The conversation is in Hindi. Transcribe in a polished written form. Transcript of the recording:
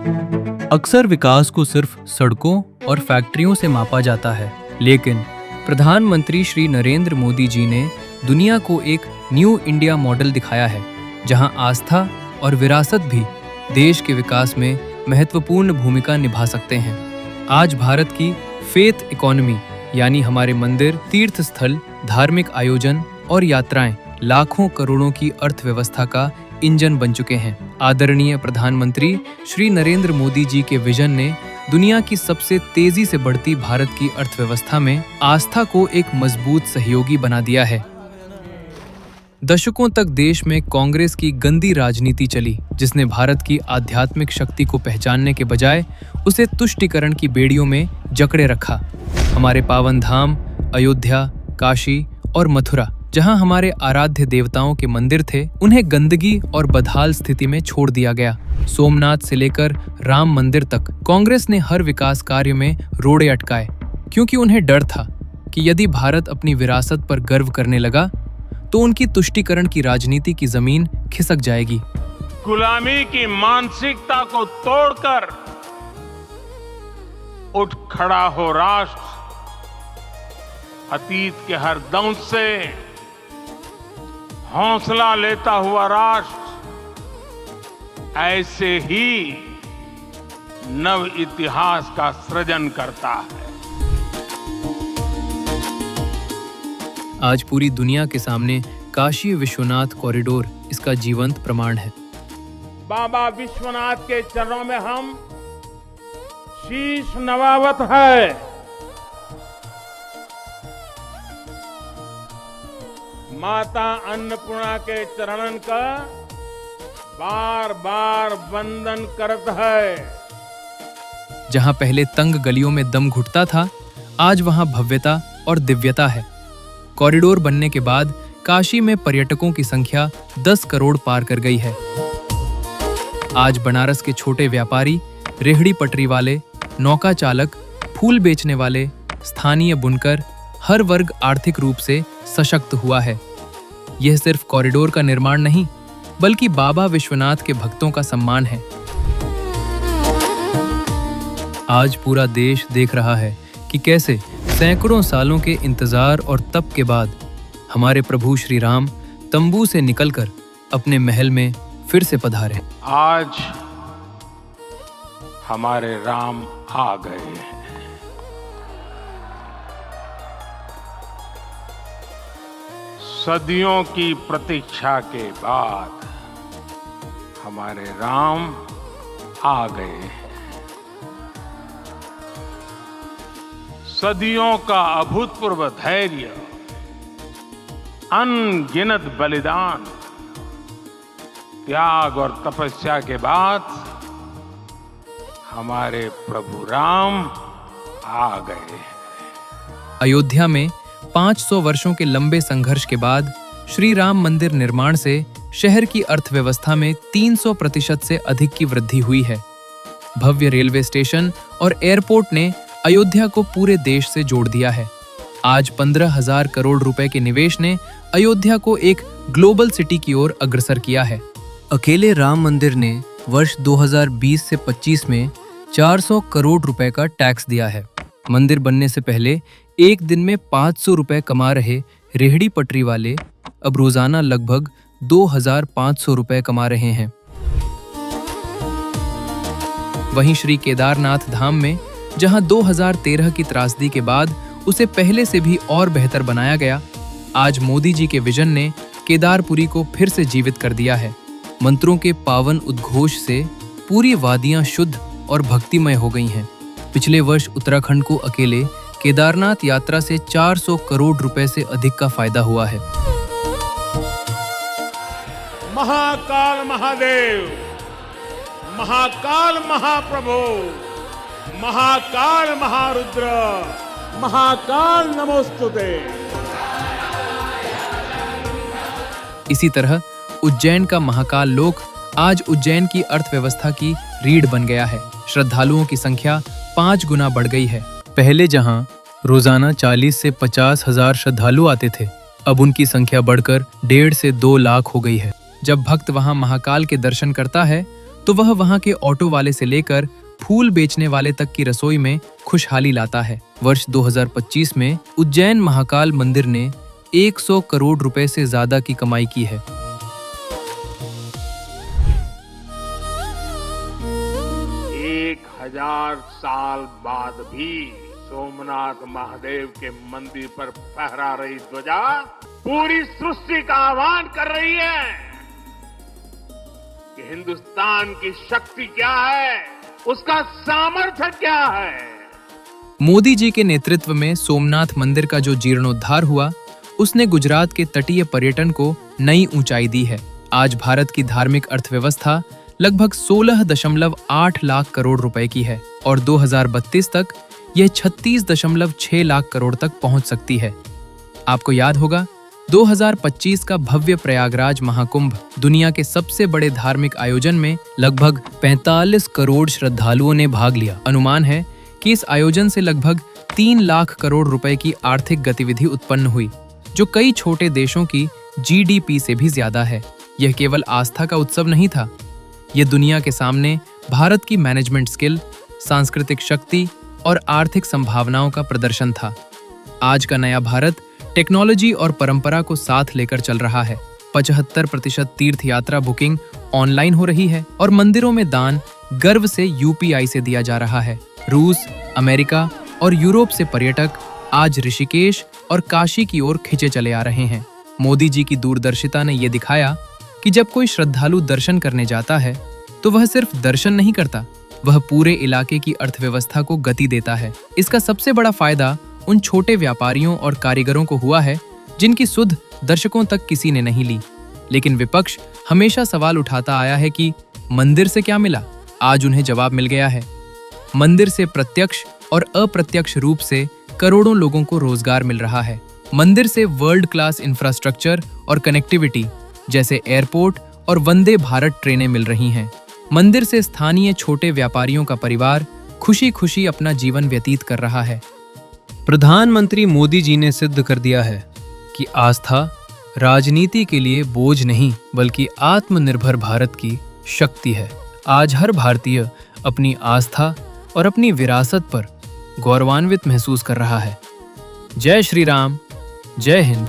अक्सर विकास को सिर्फ सड़कों और फैक्ट्रियों से मापा जाता है, लेकिन प्रधानमंत्री श्री नरेंद्र मोदी जी ने दुनिया को एक न्यू इंडिया मॉडल दिखाया है, जहां आस्था और विरासत भी देश के विकास में महत्वपूर्ण भूमिका निभा सकते हैं। आज भारत की फेथ इकोनॉमी यानी हमारे मंदिर, तीर्थ स्थल, धार्मिक आयोजन और यात्राएं लाखों करोड़ों की अर्थव्यवस्था का इंजन बन चुके हैं। आदरणीय प्रधानमंत्री श्री नरेंद्र मोदी जी के विजन ने दुनिया की सबसे तेजी से बढ़ती भारत की अर्थव्यवस्था में आस्था को एक मजबूत सहयोगी बना दिया है। दशकों तक देश में कांग्रेस की गंदी राजनीति चली, जिसने भारत की आध्यात्मिक शक्ति को पहचानने के बजाय उसे तुष्टीकरण की बेड़ियों में जकड़े रखा। हमारे पावन धाम अयोध्या, काशी और मथुरा, जहां हमारे आराध्य देवताओं के मंदिर थे, उन्हें गंदगी और बदहाल स्थिति में छोड़ दिया गया। सोमनाथ से लेकर राम मंदिर तक कांग्रेस ने हर विकास कार्य में रोड़े अटकाए, क्योंकि उन्हें डर था कि यदि भारत अपनी विरासत पर गर्व करने लगा तो उनकी तुष्टीकरण की राजनीति की जमीन खिसक जाएगी। गुलामी की मानसिकता को तोड़कर उठ खड़ा हो राष्ट्र, अतीत के हर दंश से हौसला लेता हुआ राष्ट्र ऐसे ही नव इतिहास का सृजन करता है। आज पूरी दुनिया के सामने काशी विश्वनाथ कॉरिडोर इसका जीवंत प्रमाण है। बाबा विश्वनाथ के चरणों में हम शीश नवावत है। माता अन्नपूर्णा के चरणन का बार बार वंदन करत है। जहां पहले तंग गलियों में दम घुटता था, आज वहां भव्यता और दिव्यता है। कॉरिडोर बनने के बाद काशी में पर्यटकों की संख्या 10 करोड़ पार कर गई है। आज बनारस के छोटे व्यापारी, रेहड़ी पटरी वाले, नौका चालक, फूल बेचने वाले, स्थानीय बुनकर, हर वर्ग आर्थिक रूप से सशक्त हुआ है। यह सिर्फ कॉरिडोर का निर्माण नहीं, बल्कि बाबा विश्वनाथ के भक्तों का सम्मान है। आज पूरा देश देख रहा है कि कैसे सैकड़ों सालों के इंतजार और तप के बाद हमारे प्रभु श्री राम तंबू से निकलकर अपने महल में फिर से पधारे। आज हमारे राम आ गए हैं। सदियों की प्रतीक्षा के बाद हमारे राम आ गए हैं। सदियों का अभूतपूर्व धैर्य, अनगिनत बलिदान, त्याग और तपस्या के बाद हमारे प्रभु राम आ गए। अयोध्या में 500 वर्षों के लंबे संघर्ष के बाद श्री राम मंदिर निर्माण से शहर की अर्थव्यवस्था में 300% से अधिक की वृद्धि हुई है। भव्य रेलवे स्टेशन और एयरपोर्ट ने अयोध्या को पूरे देश से जोड़ दिया है। आज 15,000 करोड़ रुपए के निवेश ने अयोध्या को एक ग्लोबल सिटी की ओर अग्रसर किया है। अकेले राम मंदिर ने वर्ष 2020 से 25 में 400 करोड़ रुपए का टैक्स दिया है। मंदिर बनने से पहले एक दिन में 500 रुपए कमा रहे रेहड़ी पटरी वाले अब रोजाना लगभग 2,500 रुपए कमा रहे हैं। वहीं श्री केदारनाथ धाम में, जहां 2013 की त्रासदी के बाद उसे पहले से भी और बेहतर बनाया गया, आज मोदी जी के विजन ने केदारपुरी को फिर से जीवित कर दिया है। मंत्रों के पावन उद्घोष से पूरी वादियां शुद्ध और भक्तिमय हो गई हैं। पिछले वर्ष उत्तराखंड को अकेले केदारनाथ यात्रा से 400 करोड़ रुपए से अधिक का फायदा हुआ है। महाकाल महादेव, महाकाल महाप्रभु, महाकाल महारुद्र, महाकाल नमोस्तुते। इसी तरह उज्जैन का महाकाल लोक आज उज्जैन की अर्थव्यवस्था की रीढ़ बन गया है। श्रद्धालुओं की संख्या 5 गुना बढ़ गई है। पहले जहां रोजाना 40 से 50 हजार श्रद्धालु आते थे, अब उनकी संख्या बढ़कर 1.5 से 2 लाख हो गई है। जब भक्त वहां महाकाल के दर्शन करता है तो वह वहां के ऑटो वाले से लेकर फूल बेचने वाले तक की रसोई में खुशहाली लाता है। वर्ष 2025 में उज्जैन महाकाल मंदिर ने 100 करोड़ रुपए से ज्यादा की कमाई की है। 1000 साल बाद भी सोमनाथ महादेव के मंदिर पर फहरा रही ध्वजा पूरी सृष्टि का आह्वान कर रही है कि हिंदुस्तान की शक्ति क्या है, उसका सामर्थ्य क्या है। मोदी जी के नेतृत्व में सोमनाथ मंदिर का जो जीर्णोद्धार हुआ, उसने गुजरात के तटीय पर्यटन को नई ऊंचाई दी है। आज भारत की धार्मिक अर्थव्यवस्था लगभग 16.8 लाख करोड़ रुपए की है और 2032 तक यह 36.6 लाख करोड़ तक पहुंच सकती है। आपको याद होगा 2025 का भव्य प्रयागराज महाकुंभ दुनिया के सबसे बड़े धार्मिक आयोजन में लगभग 45 करोड़ श्रद्धालुओं ने भाग लिया। अनुमान है कि इस आयोजन से लगभग 3 लाख करोड़ रुपए की आर्थिक गतिविधि उत्पन्न हुई, जो कई छोटे देशों की जीडीपी से भी ज्यादा है। यह केवल आस्था का उत्सव नहीं था, यह दुनिया के सामने भारत की मैनेजमेंट स्किल, सांस्कृतिक शक्ति और आर्थिक संभावनाओं का प्रदर्शन था। आज का नया भारत टेक्नोलॉजी और परंपरा को साथ लेकर चल रहा है। 75% तीर्थ यात्रा बुकिंग ऑनलाइन हो रही है और मंदिरों में दान गर्व से यूपीआई से दिया जा रहा है। रूस, अमेरिका और यूरोप से पर्यटक आज ऋषिकेश और काशी की ओर खिंचे चले आ रहे हैं। मोदी जी की दूरदर्शिता ने यह दिखाया कि जब कोई श्रद्धालु दर्शन करने जाता है तो वह सिर्फ दर्शन नहीं करता, वह पूरे इलाके की अर्थव्यवस्था को गति देता है। इसका सबसे बड़ा फायदा उन छोटे व्यापारियों और कारीगरों को हुआ है जिनकी सुध दर्शकों तक किसी ने नहीं ली। लेकिन विपक्ष हमेशा सवाल उठाता आया है कि मंदिर से क्या मिला। आज उन्हें जवाब मिल गया है। मंदिर से प्रत्यक्ष और अप्रत्यक्ष रूप से करोड़ों लोगों को रोजगार मिल रहा है। मंदिर से वर्ल्ड क्लास इंफ्रास्ट्रक्चर और कनेक्टिविटी जैसे एयरपोर्ट और वंदे भारत ट्रेनें मिल रही हैं। मंदिर से स्थानीय छोटे व्यापारियों का परिवार खुशी खुशी अपना जीवन व्यतीत कर रहा है। प्रधानमंत्री मोदी जी ने सिद्ध कर दिया है कि आस्था राजनीति के लिए बोझ नहीं बल्कि आत्मनिर्भर भारत की शक्ति है। आज हर भारतीय अपनी आस्था और अपनी विरासत पर गौरवान्वित महसूस कर रहा है। जय श्री राम, जय हिंद।